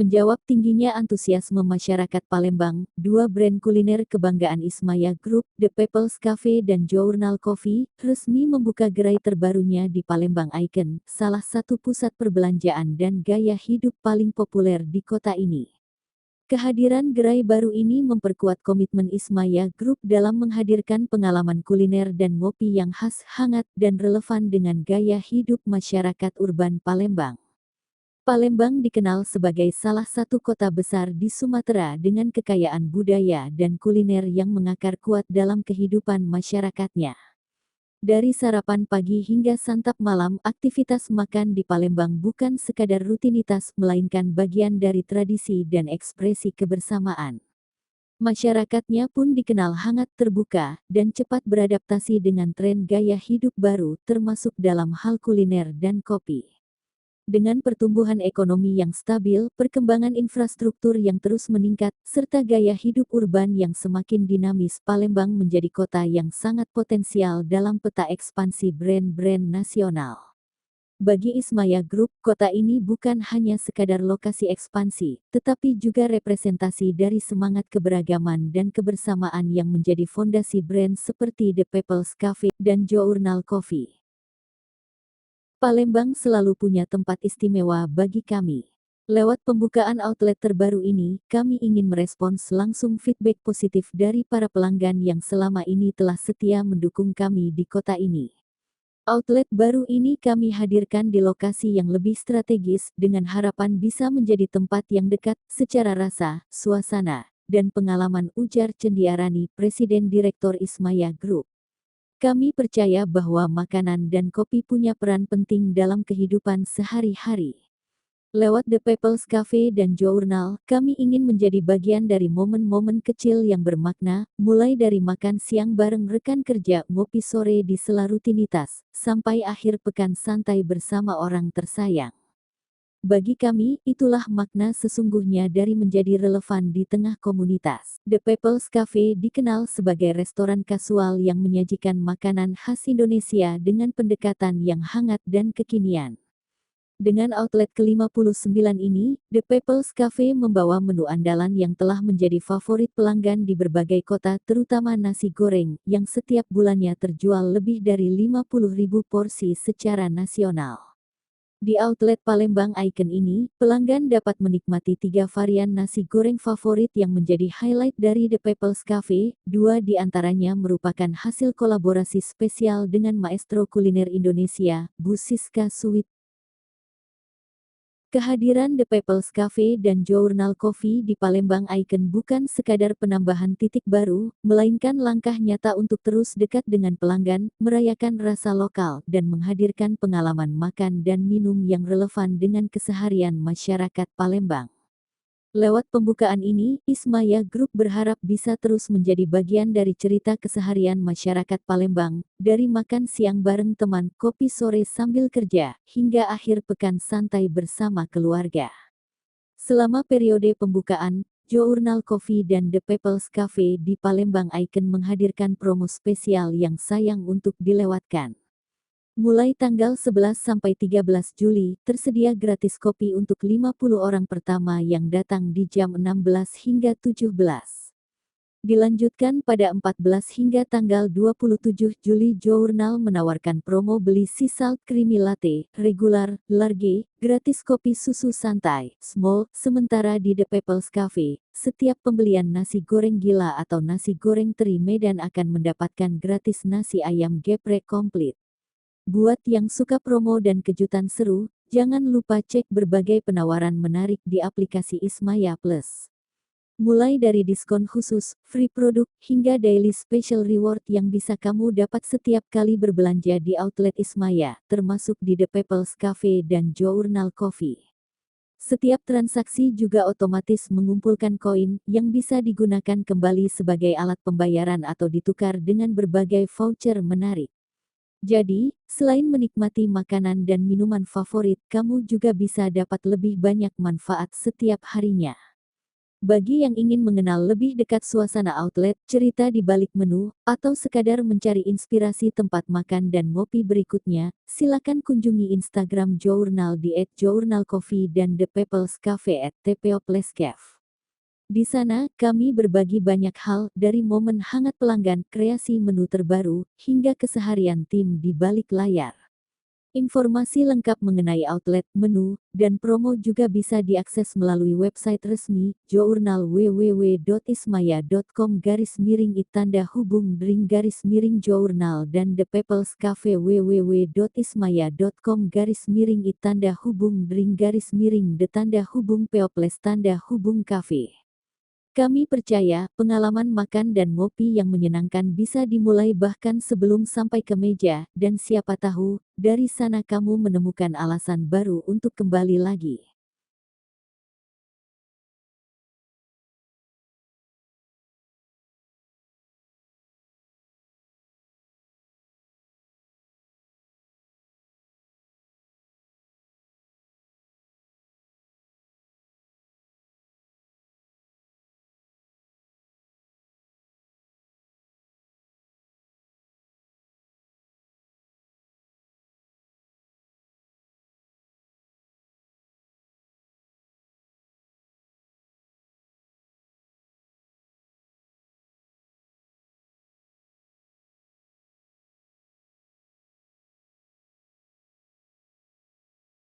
Menjawab tingginya antusiasme masyarakat Palembang, dua brand kuliner kebanggaan Ismaya Group, The People's Cafe dan Journal Coffee, resmi membuka gerai terbarunya di Palembang Icon, salah satu pusat perbelanjaan dan gaya hidup paling populer di kota ini. Kehadiran gerai baru ini memperkuat komitmen Ismaya Group dalam menghadirkan pengalaman kuliner dan ngopi yang khas, hangat, dan relevan dengan gaya hidup masyarakat urban Palembang. Palembang dikenal sebagai salah satu kota besar di Sumatera dengan kekayaan budaya dan kuliner yang mengakar kuat dalam kehidupan masyarakatnya. Dari sarapan pagi hingga santap malam, aktivitas makan di Palembang bukan sekadar rutinitas melainkan bagian dari tradisi dan ekspresi kebersamaan. Masyarakatnya pun dikenal hangat, terbuka, dan cepat beradaptasi dengan tren gaya hidup baru termasuk dalam hal kuliner dan kopi. Dengan pertumbuhan ekonomi yang stabil, perkembangan infrastruktur yang terus meningkat, serta gaya hidup urban yang semakin dinamis, Palembang menjadi kota yang sangat potensial dalam peta ekspansi brand-brand nasional. Bagi Ismaya Group, kota ini bukan hanya sekadar lokasi ekspansi, tetapi juga representasi dari semangat keberagaman dan kebersamaan yang menjadi fondasi brand seperti The People's Cafe dan Journal Coffee. Palembang selalu punya tempat istimewa bagi kami. Lewat pembukaan outlet terbaru ini, kami ingin merespons langsung feedback positif dari para pelanggan yang selama ini telah setia mendukung kami di kota ini. Outlet baru ini kami hadirkan di lokasi yang lebih strategis, dengan harapan bisa menjadi tempat yang dekat secara rasa, suasana, dan pengalaman, ujar Cendiarani, Presiden Direktur Ismaya Group. Kami percaya bahwa makanan dan kopi punya peran penting dalam kehidupan sehari-hari. Lewat The People's Cafe dan Journal, kami ingin menjadi bagian dari momen-momen kecil yang bermakna, mulai dari makan siang bareng rekan kerja, ngopi sore di sela rutinitas, sampai akhir pekan santai bersama orang tersayang. Bagi kami, itulah makna sesungguhnya dari menjadi relevan di tengah komunitas. The People's Cafe dikenal sebagai restoran kasual yang menyajikan makanan khas Indonesia dengan pendekatan yang hangat dan kekinian. Dengan outlet ke-59 ini, The People's Cafe membawa menu andalan yang telah menjadi favorit pelanggan di berbagai kota, terutama nasi goreng, yang setiap bulannya terjual lebih dari 50.000 porsi secara nasional. Di outlet Palembang Icon ini, pelanggan dapat menikmati 3 varian nasi goreng favorit yang menjadi highlight dari The People's Cafe. 2 di antaranya merupakan hasil kolaborasi spesial dengan maestro kuliner Indonesia, Bu Siska Suwit. Kehadiran The People's Cafe dan Journal Coffee di Palembang Icon bukan sekadar penambahan titik baru, melainkan langkah nyata untuk terus dekat dengan pelanggan, merayakan rasa lokal, dan menghadirkan pengalaman makan dan minum yang relevan dengan keseharian masyarakat Palembang. Lewat pembukaan ini, Ismaya Group berharap bisa terus menjadi bagian dari cerita keseharian masyarakat Palembang, dari makan siang bareng teman, kopi sore sambil kerja, hingga akhir pekan santai bersama keluarga. Selama periode pembukaan, Journal Coffee dan The People's Cafe di Palembang Icon menghadirkan promo spesial yang sayang untuk dilewatkan. Mulai tanggal 11 sampai 13 Juli, tersedia gratis kopi untuk 50 orang pertama yang datang di jam 16 hingga 17. Dilanjutkan pada 14 hingga tanggal 27 Juli, Journal menawarkan promo beli sea salt creamy latte, regular, large, gratis kopi susu santai, small. Sementara di The People's Cafe, setiap pembelian nasi goreng gila atau nasi goreng teri Medan akan mendapatkan gratis nasi ayam geprek komplit. Buat yang suka promo dan kejutan seru, jangan lupa cek berbagai penawaran menarik di aplikasi Ismaya Plus. Mulai dari diskon khusus, free produk, hingga daily special reward yang bisa kamu dapat setiap kali berbelanja di outlet Ismaya, termasuk di The People's Cafe dan Journal Coffee. Setiap transaksi juga otomatis mengumpulkan koin, yang bisa digunakan kembali sebagai alat pembayaran atau ditukar dengan berbagai voucher menarik. Jadi, selain menikmati makanan dan minuman favorit, kamu juga bisa dapat lebih banyak manfaat setiap harinya. Bagi yang ingin mengenal lebih dekat suasana outlet, cerita di balik menu, atau sekadar mencari inspirasi tempat makan dan ngopi berikutnya, silakan kunjungi Instagram Journal di @journalcoffee dan The People's Cafe @tpeoplescafe. Di sana, kami berbagi banyak hal, dari momen hangat pelanggan, kreasi menu terbaru, hingga keseharian tim di balik layar. Informasi lengkap mengenai outlet, menu, dan promo juga bisa diakses melalui website resmi Journal www.ismaya.com/it_journal dan The People's Cafe www.ismaya.com/it_cafe. Kami percaya, pengalaman makan dan ngopi yang menyenangkan bisa dimulai bahkan sebelum sampai ke meja, dan siapa tahu, dari sana kamu menemukan alasan baru untuk kembali lagi.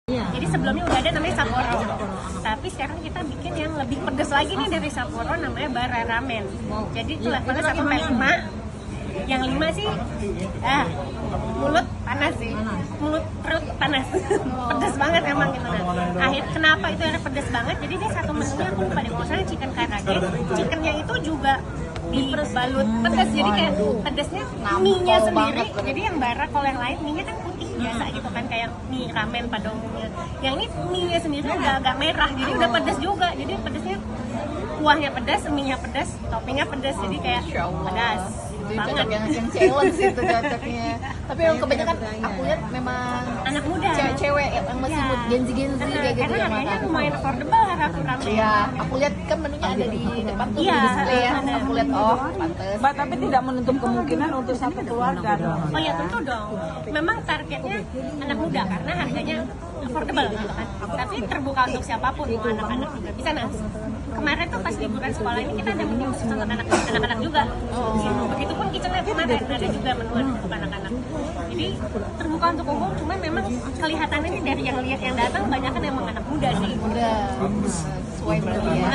Jadi sebelumnya udah ada namanya Sapporo, tapi sekarang kita bikin yang lebih pedas lagi nih dari Sapporo, namanya Bara Ramen. Jadi itu levelnya 1/5. Yang 5 sih, mulut panas sih, perut panas, pedas banget emang gitu. Nah, kenapa itu ada pedas banget? Jadi dia satu menunya aku lupa deh, kalau misalnya chicken karage, chickennya itu juga dibalut pedas, jadi kayak pedasnya mie-nya sendiri. Jadi yang bara, kalau yang lain mie-nya kan putih biasa gitu kan, kayak mie ramen pada umumnya. Yang ini mie-nya sendiri udah agak merah, jadi udah pedas juga. Jadi pedasnya, kuahnya pedas, mie-nya pedas, toppingnya pedas, jadi kayak pedas. Itu cocok yang challenge itu cocoknya. Tapi yang kebanyakan aku lihat memang anak muda, cewek yang masih mood Gen Z kayak gitu karena yang harganya makan. lumayan affordable Haraku Ramen. Iya, aku lihat kan menunya ada di depan tuh Iya, di display ya. benar. Aku lihat pantes. Mbak, tapi tidak menutup kemungkinan untuk satu keluarga dong. Oh ya tentu dong. Memang targetnya anak muda karena harganya affordable gitu kan. Tapi terbuka untuk siapapun, mau anak-anak juga bisa. Nah, kemarin tuh pas liburan sekolah ini kita ada menu khusus untuk anak-anak juga. Gitu. Begitupun kitchennya kemarin ada juga menu untuk anak-anak. Jadi terbuka untuk umum, cuman memang kelihatannya nih dari yang lihat yang datang banyak kan emang anak muda sih. Udah sesuai berarti ya.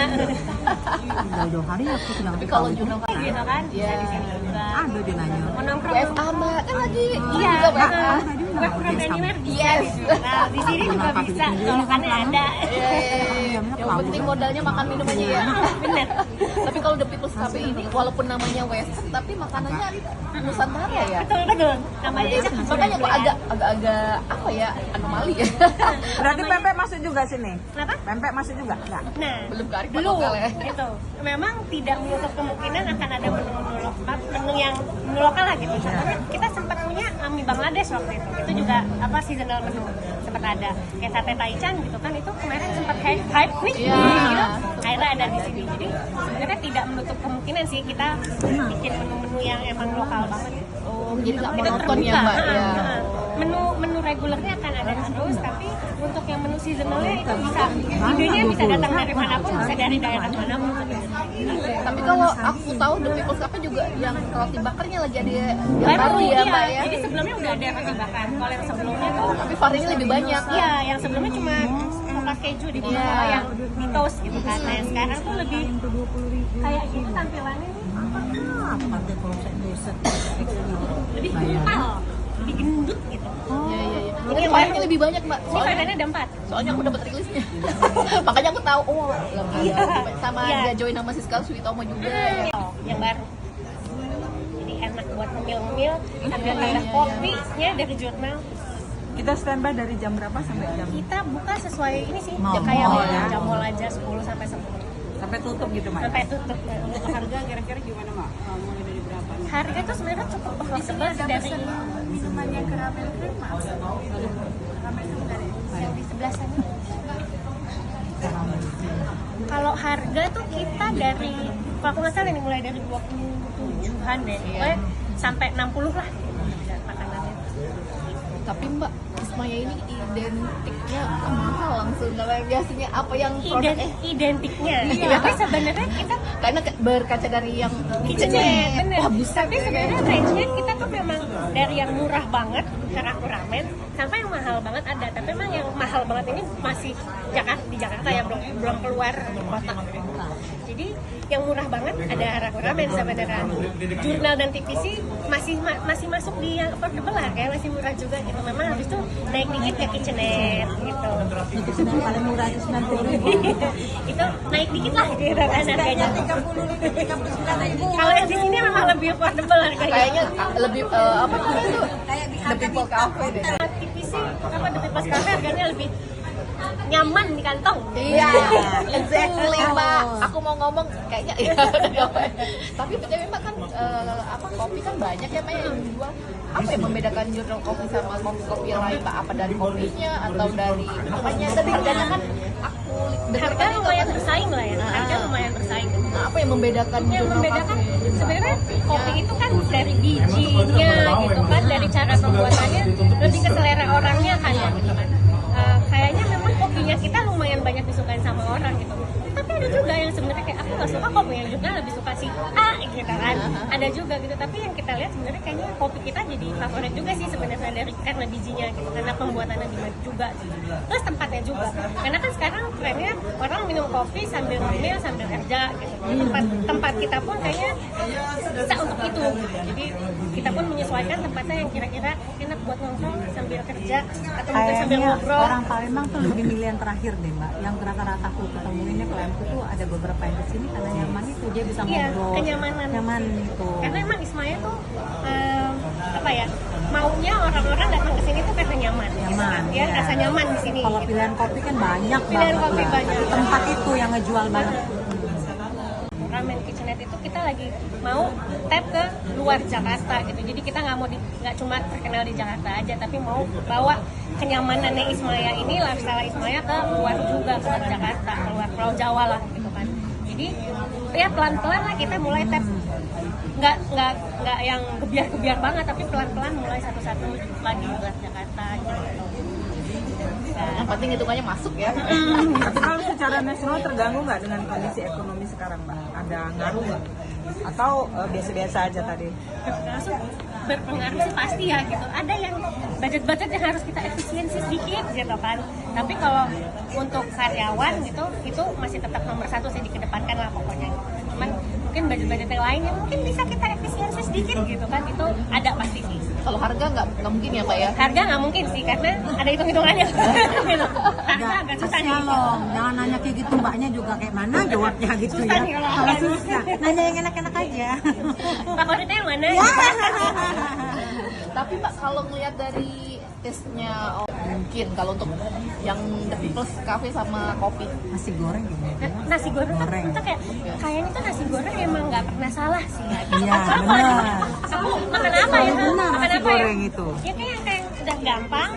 Tapi kalau jurnal Gitu kan, Iya. bisa di sini juga. Ada dia nanya. Mau nongkrong WFA Mbak, kan lagi Iya, juga WFA. work from anywhere bisa. Yes. Nah, di sini juga bisa, colokannya ada. Iya. Yang penting modalnya makan minum aja ya. Bener. Tapi kalau The People's Cafe ini walaupun namanya Western tapi makanannya Nusantara ya. Betul. Namanya aja Makanya aku agak apa ya, anomali ya. Berarti pempek masuk juga sini? Kenapa? Pempek masuk juga? Enggak. Nah, Belum kearifan belum lokal ya. gitu. Memang tidak menutup kemungkinan akan ada menu-menu lokal, menu lokal lah gitu. Karena kita sempat punya mie Bangladesh waktu itu. Itu juga seasonal menu sempat ada. Kayak sate taichan gitu kan, itu kemarin sempat hype nih Iya. gitu. Akhirnya ada di sini. Jadi sebenarnya tidak menutup kemungkinan sih kita bikin menu-menu yang emang lokal banget. Oh, jadi nggak Kita monoton ya terbuka. Mbak ya. Menu regulernya akan ada terus, tapi untuk yang menu seasonalnya itu bisa, idenya bisa datang dari manapun, bisa dari daerah manapun. Tapi kalau aku tahu The People's Cafe juga yang roti bakarnya lagi ada yang baru ya iya. Mbak ya. Jadi sebelumnya udah ada roti bakar. Kalau yang sebelumnya tuh, Tapi variannya lebih banyak. iya, yang sebelumnya cuma coklat keju di bawah Iya. yang di toast gitu kan. Nah yang sekarang tuh lebih kayak gitu tampilannya nih, lebih kental, lebih gendut gitu. Iya. Ini Ini yang variannya baru. lebih banyak Mbak. Ini Soalnya variannya ada 4. soalnya aku dapat rilisnya. Makanya aku tahu Iya. sama Iya. dia join sama Siskal Suitomo juga ya. Yang baru. Jadi enak buat ngemil-ngemil sambil Iya. tambah kopinya dari jurnal. Kita standby dari jam berapa sampai jam? Kita buka sesuai ini sih, Mall. kayak Mall, ya. jam mall aja 10 sampai 10. Sampai tutup gitu, Mbak? Sampai tutup. Untuk harga kira-kira gimana, Mbak? Mulai dari berapa? Harga tuh sebenarnya cukup affordable dari minumannya ke ramen cream, ramen itu dari yang di sebelah sana. Kalau harga tuh kita dari, kalau aku nggak salah ini mulai dari 27-an deh, pokoknya sampai 60 lah makanannya. Tapi Mbak, Ismaya ini identiknya mahal langsung. Kalau yang biasanya apa yang Identiknya, Iya. tapi sebenarnya kita karena berkaca dari yang kitchenette, bener. Wah, buset. Tapi sebenarnya range-nya kita tuh memang dari yang murah banget, Karaku Ramen, sampai yang mahal banget ada. Tapi memang yang mahal banget ini masih di Jakarta ya, belum keluar kota. Jadi yang murah banget ada Karaku Ramen sebenarnya. Jurnal dan TPC masih masuk di yang affordable lah, kayak masih murah juga gitu. Memang habis itu naik dikit ke kitchenette gitu. Kitchenette paling murah itu 90.000. Itu naik dikit lah gitu kan harganya. 39.000. Kalau yang di sini memang lebih affordable harganya. kayaknya lebih apa itu The People Cafe deh. TPC apa The People's Cafe harganya lebih nyaman di kantong. Iya, exactly Mbak. Aku mau ngomong kayaknya ya. Tapi memang kan apa kopi kan banyak ya Mbak yang dijual. Apa yang membedakan jurnal kopi sama kopi-kopi yang lain Mbak? Apa dari kopinya atau dari apanya? Tapi harganya kan aku Harga lumayan bersaing lah ya. Harga lumayan bersaing. Nah, apa yang membedakan Yang jurnal membedakan kopi? sebenarnya kopi itu kan dari bijinya gitu kan, dari cara pembuatannya lebih ke selera orangnya kan ya gitu kan. Kayaknya memang kopinya kita lumayan banyak disukain sama orang gitu. Tapi ada juga yang sebenarnya kayak aku nggak suka kopi yang juga lebih suka si A gitu kan. Ada juga gitu. Tapi yang kita lihat sebenarnya kayaknya kopi kita jadi favorit juga sih sebenarnya dari karena bijinya gitu, karena pembuatannya juga. Terus tempatnya juga. Karena kan sekarang trennya orang minum kopi sambil ngemil sambil kerja gitu. Tempat kita pun kayaknya bisa untuk itu gitu. Jadi kita pun menyesuaikan tempatnya yang kira-kira enak buat nongkrong sambil kerja atau mungkin sambil Kayaknya ngobrol. orang Palembang tuh lebih milih yang terakhir deh Mbak. Yang rata-rata aku ketemuinnya klienku tuh ada beberapa yang kesini karena nyaman itu, dia bisa Iya, ngobrol. kenyamanan. Nyaman itu. Karena emang Ismaya tuh apa ya, maunya orang-orang datang ke sini tuh karena nyaman. Nyaman, Ya, iya. rasa nyaman di sini. Kalau gitu. pilihan kopi kan banyak Pilihan banget kopi Mbak. banyak. Tapi tempat itu yang ngejual banget. Ramen Kitchenette itu kita lagi mau tap ke luar Jakarta gitu. Jadi kita nggak cuma terkenal di Jakarta aja, tapi mau bawa kenyamanannya Ismaya ini, lifestyle Ismaya ke luar juga, ke luar Jakarta, ke luar Pulau Jawa lah gitu kan. Jadi ya pelan-pelan lah kita mulai tap, nggak yang gebiar-gebiar banget, tapi pelan-pelan mulai satu-satu lagi ke luar Jakarta gitu. Yang penting hitungannya masuk ya. Tapi kalau secara nasional terganggu nggak dengan kondisi ekonomi sekarang Mbak? Ada ngaruh nggak? Atau biasa-biasa aja tadi? Langsung berpengaruh sih pasti ya gitu. Ada yang budget yang harus kita efisiensi sedikit gitu kan. Tapi kalau untuk karyawan gitu, itu masih tetap nomor satu sih, dikedepankan lah pokoknya. Cuman mungkin budget yang lain yang mungkin bisa kita efisiensi sedikit gitu kan, itu ada pasti sih. Kalau harga nggak mungkin ya Pak ya. Harga nggak mungkin sih karena ada hitung-hitungannya. Gitu. Harga agak susah nih. loh, jangan nanya kayak gitu, mbaknya juga kayak mana jawabnya gitu Susah ya. nih kalau Kalau susah, nanya yang enak-enak aja. Favoritnya yang mana? Tapi Pak kalau ngelihat dari taste-nya mungkin kalau untuk yang The People's Cafe sama kopi. Nasi goreng gimana? Nasi goreng tuh Goreng. kita kayaknya tuh nasi goreng emang nggak pernah salah sih ya. Iya, Soalnya benar. aku makan apa ya? Benar, Makan nasi apa ya? goreng itu. Ya kayak udah gampang,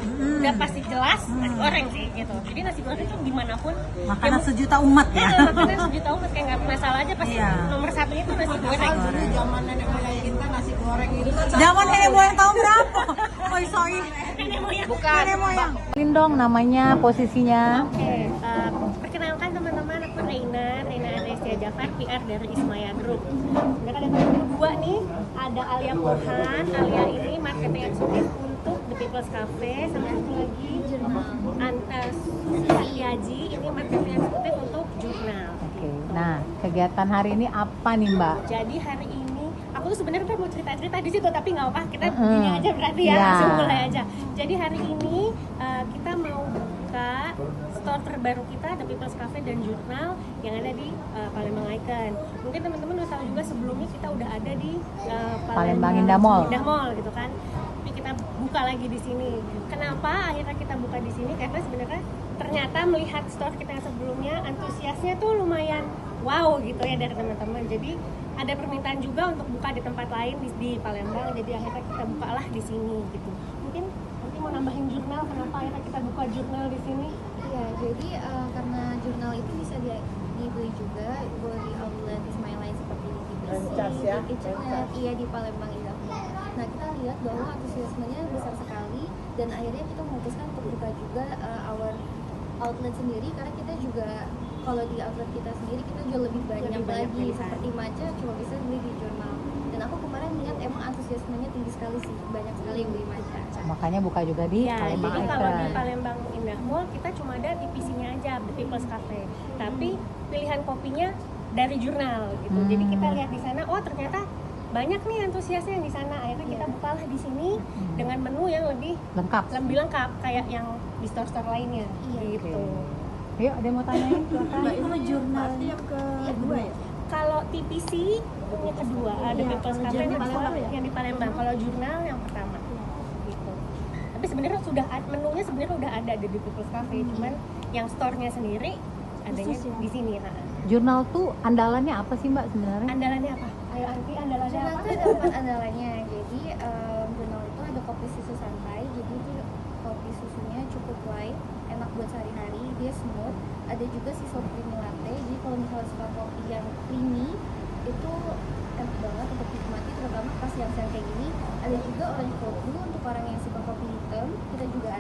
udah pasti jelas nasi goreng sih gitu. Jadi nasi goreng tuh dimanapun. Makanan sejuta umat ya. Makanan sejuta umat kayak nggak pernah salah aja pasti. Iya. Nomor satunya tuh nasi goreng. Zaman nenek moyang kita nasi goreng itu Zaman nenek moyang tahun berapa? Soi. Nenek moyang. Bukan Nenek moyang. dong namanya, posisinya. Oke, perkenalkan teman-teman, aku Reina Adrestia Jafar, PR dari Ismaya Group. Dan ada teman berdua nih, ada Alia Pohan. Alia ini marketing eksekutif untuk The People's Cafe, sama satu lagi Satiaji, ini marketing eksekutif untuk jurnal. Oke. Nah, kegiatan hari ini apa nih Mbak? Jadi hari ini aku tuh sebenarnya mau cerita-cerita di situ, tapi nggak apa, kita gini aja berarti ya, Iya. langsung mulai aja. Jadi hari ini kita mau buka store terbaru kita, The People's Cafe dan Jurnal yang ada di Palembang Icon. Mungkin teman-teman udah tahu juga sebelumnya kita udah ada di Palembang Indah Mall. Indah Mall gitu kan. Tapi kita buka lagi di sini. Kenapa akhirnya kita buka di sini? Karena sebenarnya ternyata melihat store kita yang sebelumnya, antusiasnya tuh lumayan wow gitu ya dari teman-teman. Jadi ada permintaan juga untuk buka di tempat lain di Palembang. Jadi akhirnya kita bukalah di sini gitu. Mungkin nanti mau nambahin jurnal, kenapa akhirnya kita buka jurnal di sini? Ya, jadi karena jurnal itu bisa dibeli juga, boleh di outlet Ismail lain seperti di TBC, Franchise ya? di Kitchener, iya di Palembang Indah Mall. Nah kita lihat bahwa antusiasmenya besar sekali dan akhirnya kita memutuskan untuk buka juga our outlet sendiri karena kita juga kalau di outlet kita sendiri kita jual lebih banyak lagi seperti matcha cuma bisa beli di jurnal. Dan aku kemarin lihat emang antusiasmenya tinggi sekali sih, banyak sekali yang beli matcha. Makanya buka juga di Ya, Palembang jadi kalau di Icon. Palembang Indah Mall kita cuma ada TPC-nya aja, The People's Cafe. Tapi pilihan kopinya dari jurnal gitu. Jadi kita lihat di sana, oh ternyata banyak nih antusiasnya yang di sana. Akhirnya kita bukalah di sini dengan menu yang lebih Lengkap. lengkap kayak yang di store-store lainnya. Gitu. Yuk, ada yang mau tanyain? Silakan. Mbak itu jurnal yang kedua ya? Kalau TPC yang kedua, ada People's Cafe yang yang di Palembang. Kalau jurnal yang pertama. Gitu. Tapi sebenarnya menunya sebenarnya udah ada di People's Cafe, cuman yang store-nya sendiri adanya di sini. Jurnal tuh andalannya apa sih Mbak sebenarnya? Andalannya apa? Ayo Anti, andalannya Jurnal apa? itu ada 4 andalannya. Jadi jurnal itu ada kopi susu santai. Jadi itu kopi susunya cukup light, enak buat sehari-hari, dia smooth. Ada juga si soft creamy latte. Jadi kalau misalnya suka kopi yang creamy itu enak banget untuk dinikmati, terutama pas siang-siang kayak gini. Ada juga orange cold brew untuk orang yang suka kopi hitam, kita juga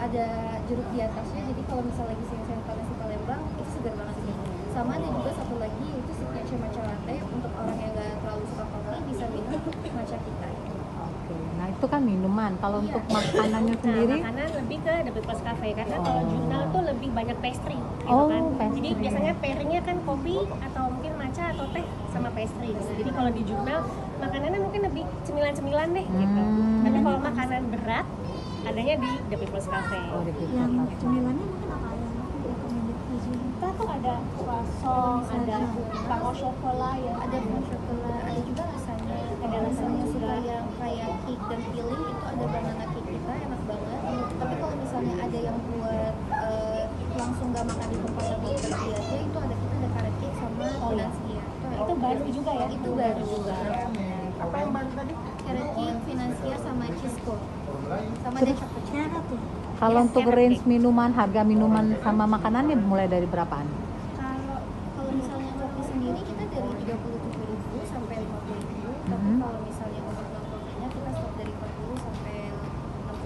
ada jeruk di atasnya. Jadi kalau misalnya lagi siang-siang panas di Palembang itu segar banget sih. Sama ada juga satu lagi yaitu signature matcha latte untuk orang yang nggak terlalu suka kopi bisa minum matcha kita. Oke, nah itu kan minuman. Kalau Iya. untuk makanannya sendiri, Nah, makanan lebih ke The People's Cafe karena kalau jurnal tuh lebih banyak pastry gitu Oh, kan. pastry. Jadi biasanya pairingnya kan kopi atau mungkin matcha atau teh sama pastry gitu. Jadi kalau di jurnal makanannya mungkin lebih cemilan-cemilan deh gitu. Tapi kalau makanan berat adanya di The People's Cafe. oh di People's Yang Cafe. cemilannya mungkin apa yang recommended di sini? Kita tuh ada croissant, ada pain chocolat ya, Ada brown chocolate, ada juga rasanya. Ada rasanya suka yang kayak cake dan filling itu ada banana cake kita enak banget. Tapi kalau misalnya ada yang buat langsung gak makan di tempat tapi pergi aja itu ada carrot cake sama financia. itu baru juga ya. Itu baru juga. Apa yang baru tadi? Carrot cake, financia sama cheese cone. Sama ada chocolate chip. tuh. Kalau untuk range minuman, harga minuman sama makanannya mulai dari berapaan? Kalau misalnya kopi sendiri kita dari 37.000 sampai 50.000. Tapi kalau misalnya untuk non kopinya kita stop dari 40 sampai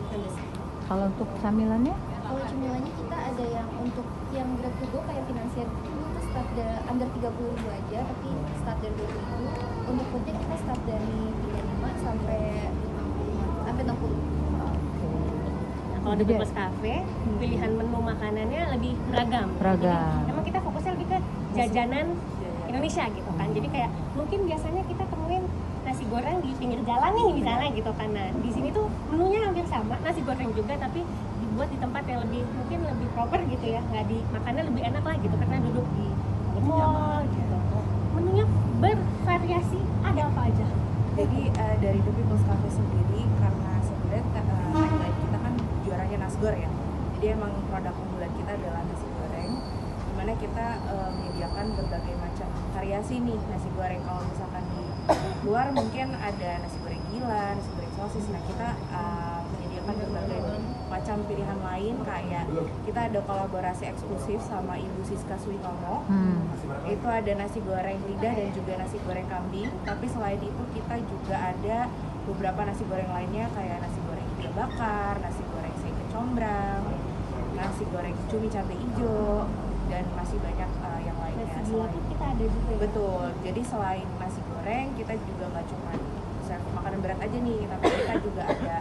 60.000. Kalau untuk camilannya? Kalau cemilannya kita ada yang untuk yang grab to go kayak finansial itu start dari under 30.000 aja, tapi start dari 20.000. Untuk foodnya kita start dari 35 sampai 60. Nah, kalau di Jadi- People's Cafe, pilihan menu makanannya lebih beragam. Beragam. Jadi, emang kita fokusnya lebih ke jajanan Indonesia gitu kan. Jadi kayak mungkin biasanya kita temuin nasi goreng di pinggir jalan nih misalnya gitu kan. Nah, di sini tuh menunya hampir sama, nasi goreng juga tapi dibuat di tempat yang lebih mungkin lebih proper gitu ya. Nggak di makannya lebih enak lah gitu karena duduk di mall gitu. Menunya bervariasi, ada apa aja? Jadi dari The People's Cafe sendiri karena sebenarnya tagline kita kan juaranya nasgor ya. Jadi emang produk unggulan kita adalah nasi goreng. Dimana kita menyediakan berbagai macam variasi nih nasi goreng. Kalau misalkan di luar mungkin ada nasi goreng gila, nasi goreng sosis. Nah kita menyediakan berbagai macam pilihan lain kayak kita ada kolaborasi eksklusif sama Ibu Siska Switomo. Itu ada nasi goreng lidah dan juga nasi goreng kambing. Tapi selain itu kita juga ada beberapa nasi goreng lainnya kayak nasi goreng iga bakar, nasi goreng sei kecombrang, nasi goreng cumi cabai hijau, dan masih banyak yang lainnya. Nasi gila tuh kita ada juga ya. Betul. Jadi selain nasi goreng kita juga nggak cuma serve makanan berat aja nih, tapi kita juga ada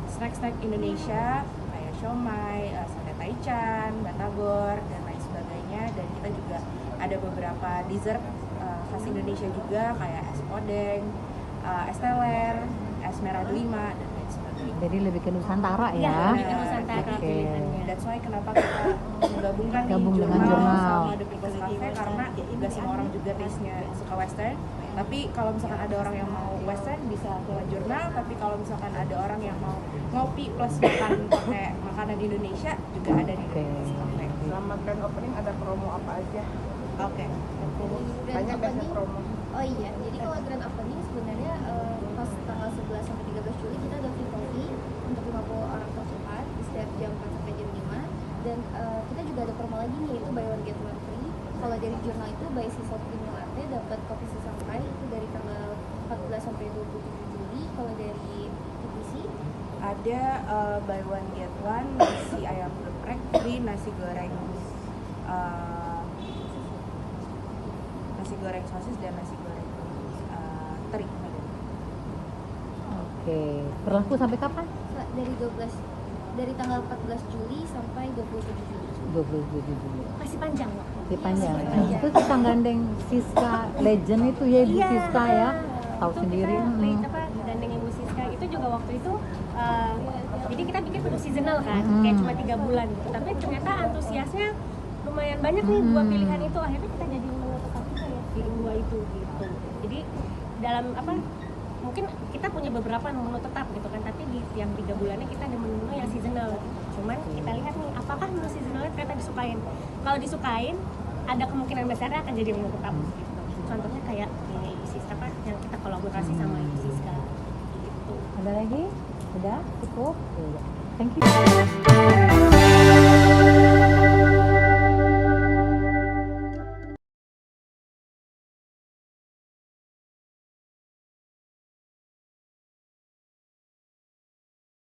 snack-snack Indonesia kayak siomay, sate taichan, batagor dan lain sebagainya. Dan kita juga ada beberapa dessert khas Indonesia juga kayak es podeng, es teler, es merah delima dan lain sebagainya. Jadi lebih ke Nusantara Iya, ya? lebih ke Nusantara Oke. pilihannya. That's why kenapa kita menggabungkan nih Gabung dengan jurnal jurnal. sama The People's Cafe karena gak semua orang juga taste-nya suka western. Tapi kalau misalkan ada orang yang mau western bisa ke jurnal, tapi kalau misalkan ada orang yang mau ngopi plus makan pakai makanan Indonesia juga ada di The People's Cafe. Selama grand opening ada promo apa aja? Oke. Grand Banyak biasanya opening, promo. oh iya, jadi kalau grand opening sebenarnya pas tanggal 11 sampai 13 Juli kita ada free coffee untuk 50 orang tercepat di setiap jam 4 sampai jam 5. Dan kita juga ada promo lagi nih, yaitu buy one get one free. Kalau dari jurnal itu by Siso Creamy Latte dapat kopi susu sampai itu dari tanggal 14 sampai 27 Juli. Kalau dari TPC Ada buy one get one, nasi ayam geprek, free nasi goreng sosis dan nasi goreng teri. Oke, berlaku sampai kapan? dari tanggal 14 Juli sampai 27 Juli. 27 Juli. Masih panjang loh. Masih panjang. Masih Itu kita gandeng Siska Legend itu ya Ibu Iya. Siska ya. Tahu Itu sendiri. kita gandeng Ibu Siska itu juga waktu itu jadi kita bikin untuk seasonal kan, Hmm. kayak cuma 3 bulan gitu. Tapi ternyata antusiasnya lumayan banyak nih Hmm. buat pilihan itu. Akhirnya kita jadi menu tetap kita ya di dua itu gitu. Jadi dalam mungkin kita punya beberapa menu tetap gitu kan, tapi di tiap 3 bulannya kita ada menu-menu yang seasonal gitu. Cuman kita lihat nih apakah menu seasonalnya ternyata disukain. Kalau disukain ada kemungkinan besar akan jadi menu tetap gitu. Contohnya kayak ini Ibu Siska yang kita kolaborasi sama Ibu Siska gitu. Ada lagi? Udah? Cukup? Iya. Thank you.